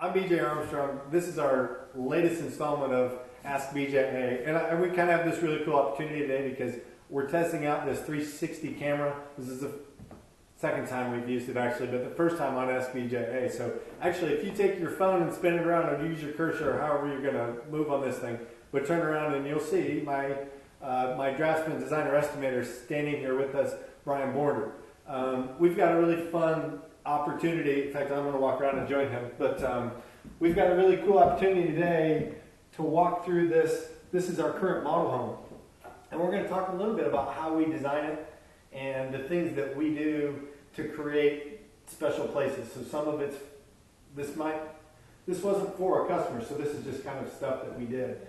I'm BJ Armstrong. This is our latest installment of Ask BJA, and we kind of have this really cool opportunity today because we're testing out this 360 camera. This is the second time we've used it actually, but the first time on Ask BJA. So actually, if you take your phone and spin it around or use your cursor or however you're going to move on this thing, but turn around and you'll see my draftsman designer estimator standing here with us, Brian Border. We've got a really fun opportunity. In fact, I'm going to walk around and join him. But we've got a really cool opportunity today to walk through this. This is our current model home. And we're going to talk a little bit about how we design it and the things that we do to create special places. So some of it's, this wasn't for a customer, so this is just kind of stuff that we did.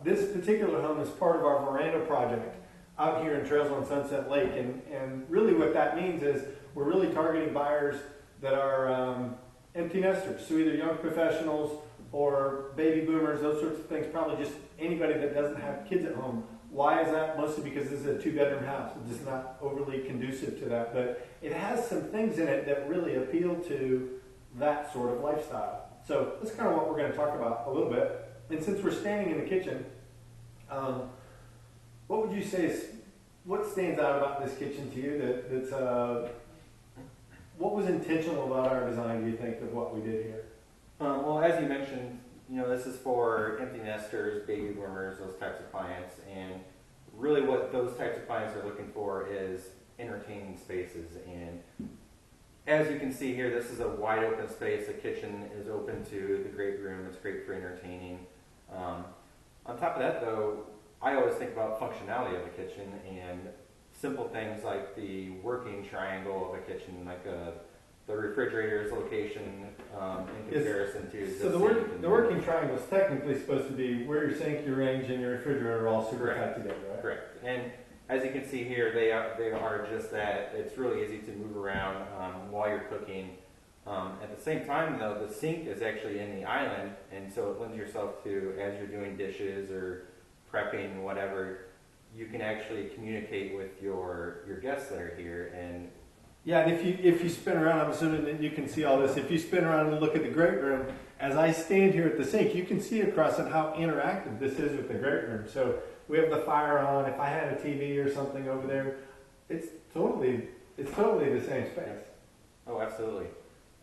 This particular home is part of our veranda project out here in Trails on Sunset Lake. And really what that means is we're really targeting buyers that are empty nesters. So either young professionals or baby boomers, those sorts of things, probably just anybody that doesn't have kids at home. Why is that? Mostly because this is a 2-bedroom house. It's just not overly conducive to that. But it has some things in it that really appeal to that sort of lifestyle. So that's kind of what we're going to talk about a little bit. And since we're standing in the kitchen, what would you say is, what stands out about this kitchen to you that's what was intentional about our design, do you think, of what we did here? Well, as you mentioned, this is for empty nesters, baby boomers, those types of clients, and really what those types of clients are looking for is entertaining spaces. And as you can see here, this is a wide open space. The kitchen is open to the great room. It's great for entertaining. On top of that, though, I always think about functionality of a kitchen and simple things like the working triangle of a kitchen, like the refrigerator's location in comparison to. So the working triangle is technically supposed to be where your sink, your range, and your refrigerator are all super tight together, right? Correct. And as you can see here, they are just that. It's really easy to move around while you're cooking. At the same time, though, the sink is actually in the island, and so it lends yourself to, as you're doing dishes or prepping, whatever, you can actually communicate with your guests that are here. And yeah, and if you spin around, I'm assuming that you can see all this. If you spin around and look at the great room, as I stand here at the sink, you can see across it how interactive this is with the great room. So we have the fire on. If I had a TV or something over there, it's totally the same space. Oh, absolutely.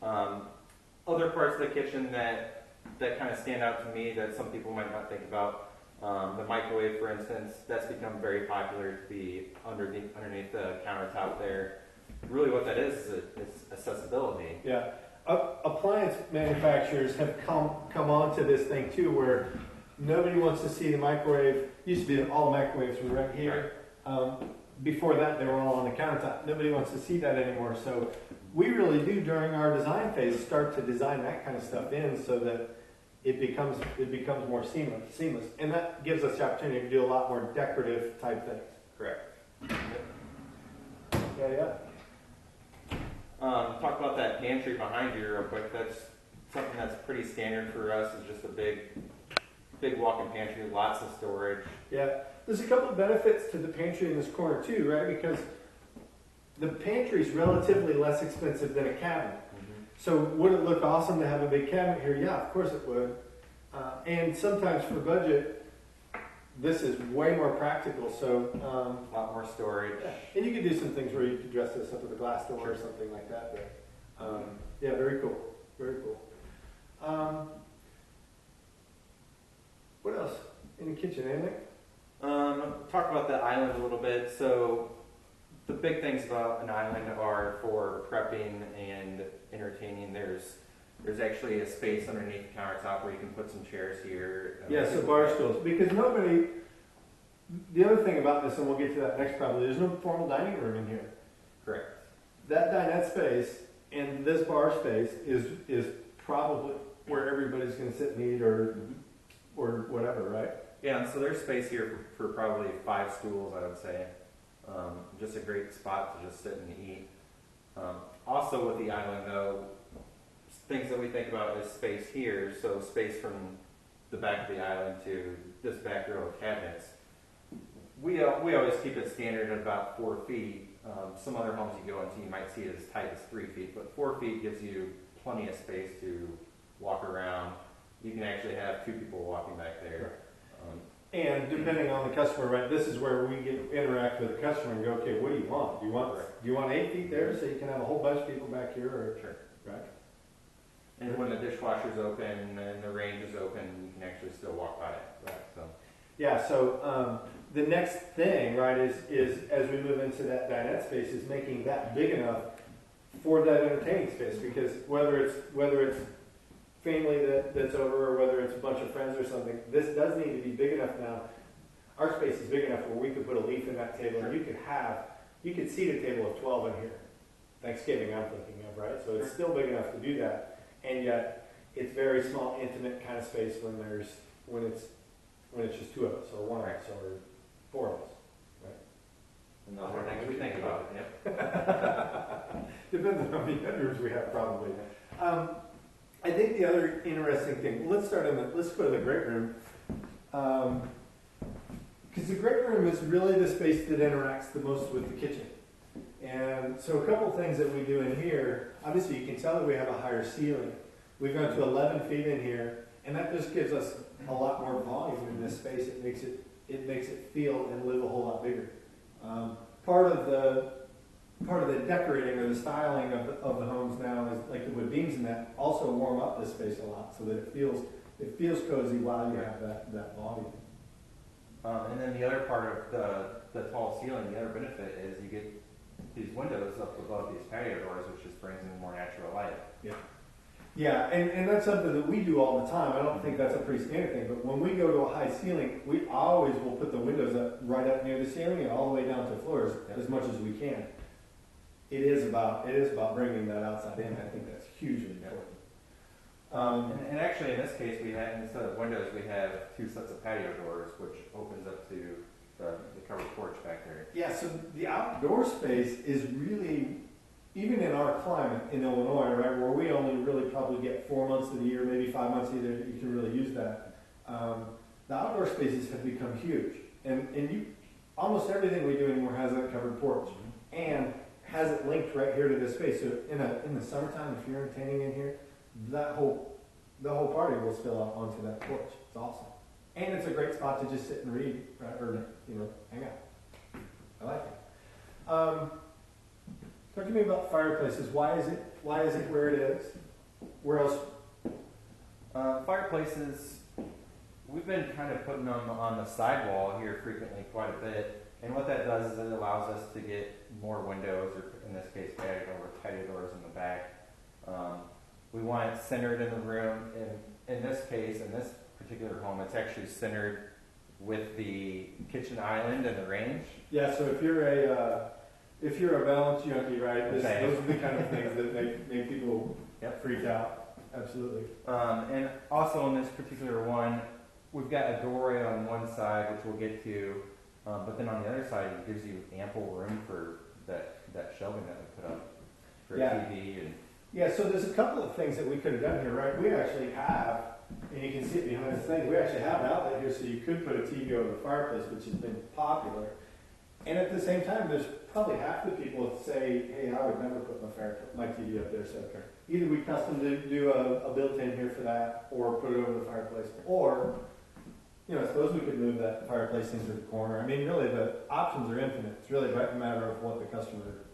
Other parts of the kitchen that kind of stand out to me that some people might not think about. The microwave, for instance, that's become very popular to be underneath the countertop there. Really what that is accessibility. Yeah. Appliance manufacturers have come onto this thing too, where nobody wants to see the microwave. Used to be that all the microwaves were right here. Before that, they were all on the countertop. Nobody wants to see that anymore. So we really do, during our design phase, start to design that kind of stuff in so that it becomes more seamless. And that gives us the opportunity to do a lot more decorative type things. Correct. Yeah. Talk about that pantry behind you real quick. That's something that's pretty standard for us. It's just a big walk-in pantry, lots of storage. Yeah, there's a couple of benefits to the pantry in this corner too, right? Because the pantry is relatively less expensive than a cabinet. Mm-hmm. So would it look awesome to have a big cabinet here? Yeah, of course it would. And sometimes for budget, this is way more practical. So a lot more storage. Yeah. And you could do some things where you could dress this up with a glass door or something like that. But yeah, very cool. Very cool. What else in the kitchen, anything? Talk about the island a little bit. So the big things about an island are for prepping and entertaining. There's actually a space underneath the countertop where you can put some chairs here. Yeah, so bar stools. Because the other thing about this, and we'll get to that next probably, there's no formal dining room in here. Correct. That dinette space and this bar space is probably where everybody's going to sit and eat or whatever, right? Yeah, so there's space here for probably 5 stools, I would say. Just a great spot to just sit and eat. Also with the island, though, things that we think about is space here, so space from the back of the island to this back row of cabinets. We always keep it standard at about 4 feet. Some other homes you go into, you might see it as tight as 3 feet, but 4 feet gives you plenty of space to walk around. You can actually have 2 people walking back there. And depending on the customer, right, this is where we interact with the customer and go, okay, what do you want? Do you want 8 feet there so you can have a whole bunch of people back here, or Sure. right? And when the dishwasher's open and the range is open, you can actually still walk by it. Right. So. Yeah. So the next thing, right, is as we move into that dinette space, is making that big enough for that entertaining space, because whether it's family that's over, or whether it's a bunch of friends or something, this does need to be big enough now. Our space is big enough where we could put a leaf in that table, and you could seat a table of 12 in here. Thanksgiving, I'm thinking of, right? So it's still big enough to do that, and yet it's very small, intimate kind of space when it's just 2 of us, or 1 of us, or 4 of us, right? And those are things we think about. Yep. Depends on how many bedrooms we have, probably. I think the other interesting thing. Let's go to the great room, because the great room is really the space that interacts the most with the kitchen. And so a couple things that we do in here. Obviously, you can tell that we have a higher ceiling. We've gone to 11 feet in here, and that just gives us a lot more volume in this space. It makes it feel and live a whole lot bigger. Part of the decorating or the styling of the homes now is like the wood beams, and that also warm up this space a lot, so that it feels cozy while you have that volume. And then the other part of the tall ceiling, the other benefit is you get these windows up above these patio doors, which just brings in more natural light. Yeah, and that's something that we do all the time. I don't think that's a pretty standard thing, but when we go to a high ceiling, we always will put the windows right up near the ceiling and all the way down to the floors as much as we can. It is about bringing that outside in. I think that's hugely important. And actually, in this case, we have, instead of windows, we have 2 sets of patio doors, which opens up to the covered porch back there. Yeah, so the outdoor space is really, even in our climate in Illinois, right, where we only really probably get 4 months of the year, maybe 5 months either, you can really use that. The outdoor spaces have become huge, and almost everything we do anymore has that covered porch, and has it linked right here to this space. So in the summertime, if you're entertaining in here, the whole party will spill out onto that porch. It's awesome, and it's a great spot to just sit and read, right, or hang out. I like it. Talk to me about fireplaces. Why is it where it is? Where else? Fireplaces, we've been kind of putting them on the sidewall here frequently quite a bit. And what that does is it allows us to get more windows, or in this case, patio doors in the back. We want it centered in the room. In this case, in this particular home, it's actually centered with the kitchen island and the range. Yeah. So if you're a balance junkie, right? Those are the kind of things that make people freak out. Absolutely. And also in this particular one, we've got a doorway on one side, which we'll get to. But then on the other side, it gives you ample room for that shelving that we put up for TV. And so there's a couple of things that we could have done here, right? We actually have, and you can see it behind the thing, we actually have an outlet here, so you could put a TV over the fireplace, which has been popular. And at the same time, there's probably half the people that say, hey, I would never put my TV up there. So either we custom do a built-in here for that, or put it over the fireplace, or I suppose we could move that fireplace into the corner. I mean, really, the options are infinite. It's really a matter of what the customer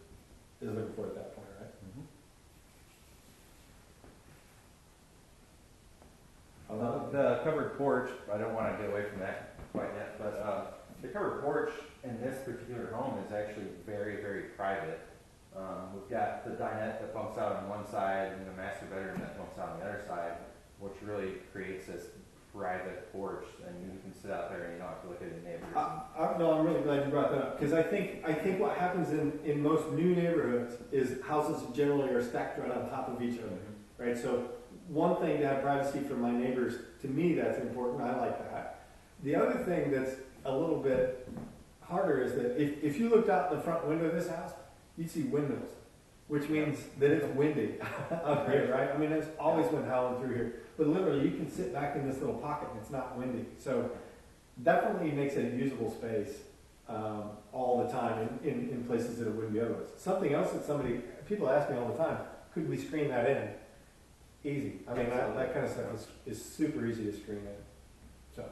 is looking for at that point, right? The covered porch, I don't want to get away from that quite yet, but the covered porch in this particular home is actually very, very private. We've got the dinette that bumps out on one side and the master bedroom that bumps out on the other side, which really creates this private porch, and you can sit out there and you don't have to look at the neighbors. No, I'm really glad you brought that up, because I think what happens in most new neighborhoods is houses generally are stacked right on top of each other, right? So one thing to have privacy from my neighbors, to me that's important. I like that. The other thing that's a little bit harder is that if you looked out the front window of this house, you'd see windows, which means that it's windy up here, right? I mean, it's always wind howling through here. But literally, you can sit back in this little pocket and it's not windy. So definitely makes it a usable space all the time in places that it wouldn't be otherwise. Something else that people ask me all the time, could we screen that in? Easy. I mean, that kind of stuff is super easy to screen in. So.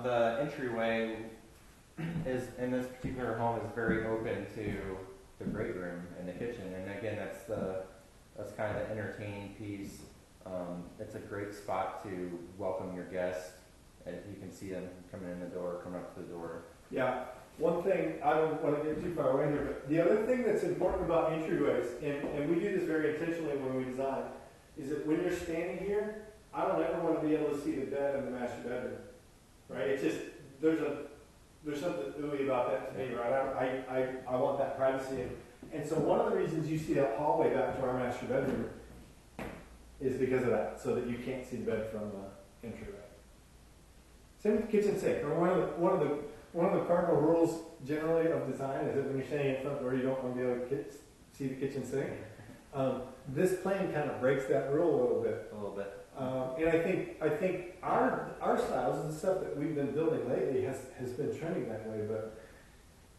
The entryway is in this particular home is very open to the great room and the kitchen, and again, that's kind of the entertaining piece. It's a great spot to welcome your guests, and you can see them coming in the door, coming up to the door. Yeah. One thing, I don't want to get too far away here, but the other thing that's important about entryways, and we do this very intentionally when we design, is that when you're standing here, I don't ever want to be able to see the bed in the master bedroom, right? It's just, there's something ooey about that to me, right? I want that privacy. And so one of the reasons you see that hallway back to our master bedroom is because of that, so that you can't see the bed from the entryway. Same with the kitchen sink. Or one of the cardinal rules generally of design is that when you're standing in front door, you don't want to be able to see the kitchen sink. This plan kind of breaks that rule a little bit. And I think our styles and the stuff that we've been building lately has been trending that way. But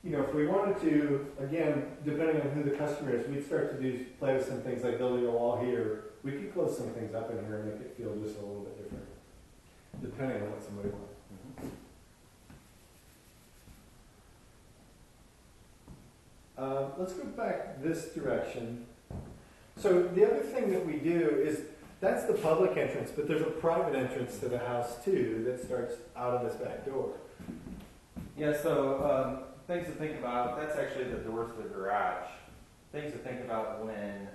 you know, if we wanted to, again, depending on who the customer is, we'd start to play with some things like building a wall here. We could close some things up in here and make it feel just a little bit different, depending on what somebody wants. Let's go back this direction. So the other thing that we do is, that's the public entrance, but there's a private entrance to the house too that starts out of this back door. Yeah, so things to think about, that's actually the door to the garage. Things to think about when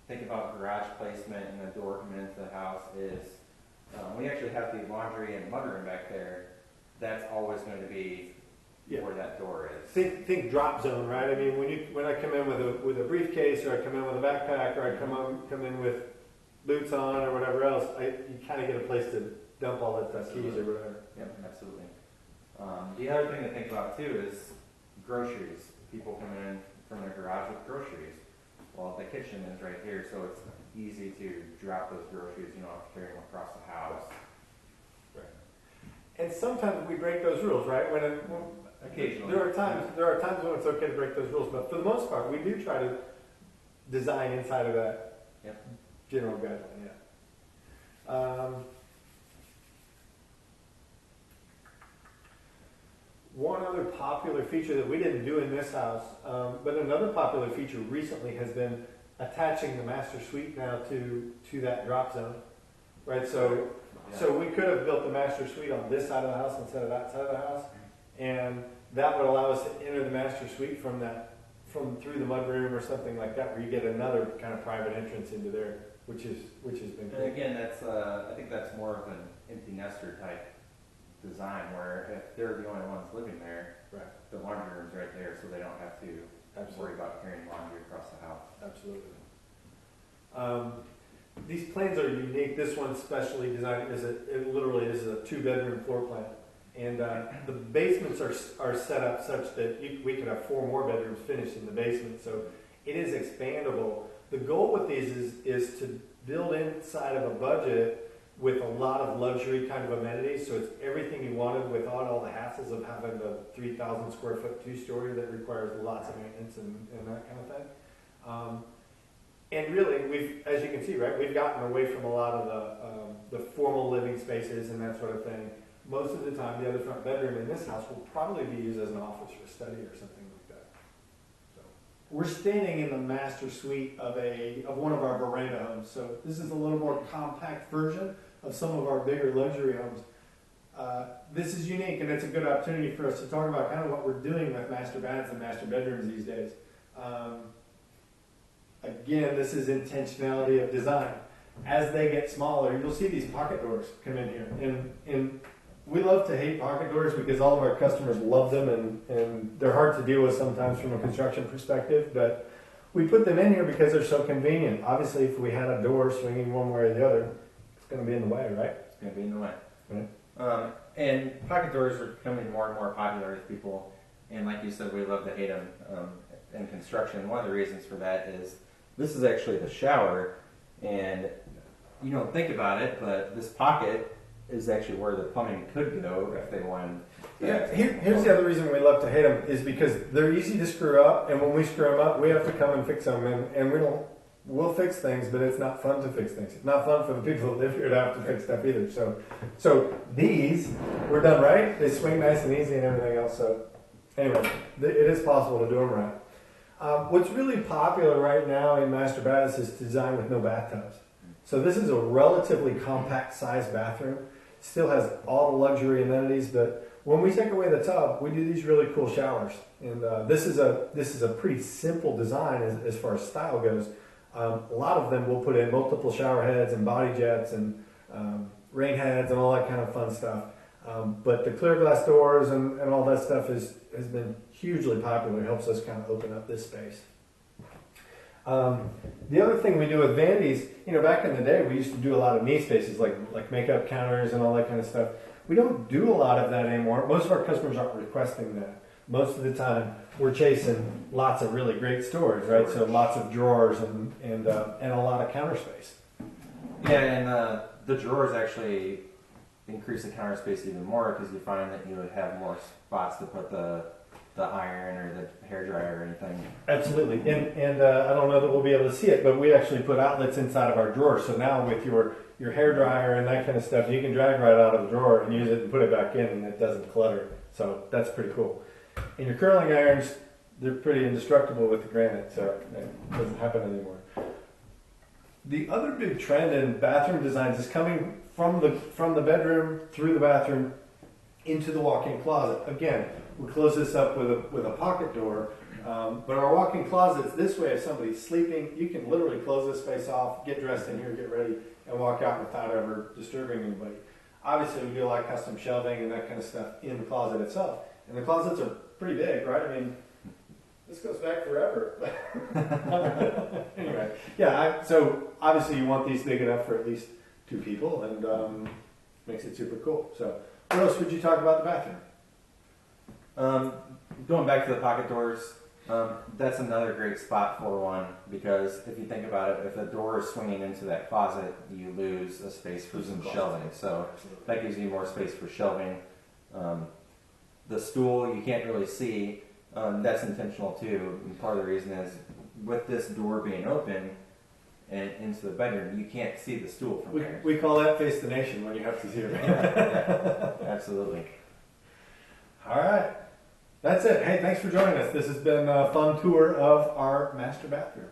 think about garage placement and the door coming into the house is we actually have the laundry and mudroom back there. That's always going to be where that door is. Think drop zone, right? I mean, when I come in with a briefcase, or I come in with a backpack, or I come in with boots on, or whatever else, you kind of get a place to dump all that stuff, keys or whatever. Yep, absolutely. The other thing to think about too is groceries. People come in from their garage with groceries. Well, the kitchen is right here, so it's easy to drop those groceries. You don't have to carry them across the house. Right. And sometimes we break those rules, right? Occasionally. There are times when it's okay to break those rules, but for the most part, we do try to design inside of that general guideline. Yeah. One other popular feature that we didn't do in this house, but another popular feature recently has been attaching the master suite now to that drop zone, right? So we could have built the master suite on this side of the house instead of that side of the house, and that would allow us to enter the master suite from through the mudroom or something like that, where you get another kind of private entrance into there, which has been cool. And again, that's I think that's more of an empty nester type design, where if they're the only ones living there, right, the laundry room's right there, so they don't have to worry about carrying laundry across the house. Absolutely. These plans are unique. This one's specially designed. This is a 2-bedroom floor plan, and the basements are set up such that we could have 4 more bedrooms finished in the basement. So it is expandable. The goal with these is to build inside of a budget with a lot of luxury kind of amenities, so it's everything you wanted without all the hassles of having the 3,000 square foot 2-story that requires lots of maintenance and that kind of thing. And really, as you can see, right, we've gotten away from a lot of the formal living spaces and that sort of thing. Most of the time, the other front bedroom in this house will probably be used as an office or a study or something like that. So we're standing in the master suite of one of our veranda homes. So this is a little more compact version of some of our bigger luxury homes. This is unique, and it's a good opportunity for us to talk about kind of what we're doing with master baths and master bedrooms these days. Again, this is intentionality of design. As they get smaller, you'll see these pocket doors come in here. And we love to hate pocket doors because all of our customers love them, and they're hard to deal with sometimes from a construction perspective, but we put them in here because they're so convenient. Obviously, if we had a door swinging one way or the other, it's going to be in the way, right? It's going to be in the way. Right. And pocket doors are becoming more and more popular with people. And like you said, we love to hate them in construction. One of the reasons for that is this is actually the shower. And you don't think about it, but this pocket is actually where the plumbing could go if they wanted. Yeah, here's the other reason we love to hate them is because they're easy to screw up, and when we screw them up, we have to come and fix them, and we'll fix things, but it's not fun to fix things. It's not fun for the people that live here to have to fix stuff either. So these were done right. They swing nice and easy and everything else. So anyway, it is possible to do them right. What's really popular right now in master baths is design with no bathtubs. So this is a relatively compact sized bathroom. Still has all the luxury amenities, but when we take away the tub, we do these really cool showers. And this is a pretty simple design as far as style goes. A lot of them will put in multiple shower heads and body jets and rain heads and all that kind of fun stuff. But the clear glass doors and all that stuff has been hugely popular. It helps us kind of open up this space. The other thing we do with vanities, back in the day, we used to do a lot of knee spaces, like makeup counters and all that kind of stuff. We don't do a lot of that anymore. Most of our customers aren't requesting that. Most of the time, we're chasing lots of really great storage, right? So lots of drawers and a lot of counter space. Yeah, and the drawers actually increase the counter space even more because you find that you would have more spots to put the iron or the hair dryer or anything. Absolutely, and I don't know that we'll be able to see it, but we actually put outlets inside of our drawers. So now with your hair dryer and that kind of stuff, you can drag right out of the drawer and use it and put it back in, and it doesn't clutter. So that's pretty cool. And your curling irons, they're pretty indestructible with the granite, so it doesn't happen anymore. The other big trend in bathroom designs is coming from the bedroom through the bathroom into the walk-in closet. Again, we close this up with a pocket door, but our walk-in closets this way, if somebody's sleeping, you can literally close this space off, get dressed in here, get ready, and walk out without ever disturbing anybody. Obviously, we do a lot of custom shelving and that kind of stuff in the closet itself. And the closets are pretty big, right? I mean, this goes back forever. Anyway, yeah, so obviously you want these big enough for at least 2 people, and makes it super cool. So what else would you talk about the bathroom? Going back to the pocket doors, that's another great spot for one because if you think about it, if a door is swinging into that closet, you lose a space for some shelving. So that gives you more space for shelving. The stool you can't really see. That's intentional too. And part of the reason is with this door being open and into the bedroom, you can't see the stool from there. We call that face the nation when you have to see it. Yeah, absolutely. All right. That's it. Hey, thanks for joining us. This has been a fun tour of our master bathroom.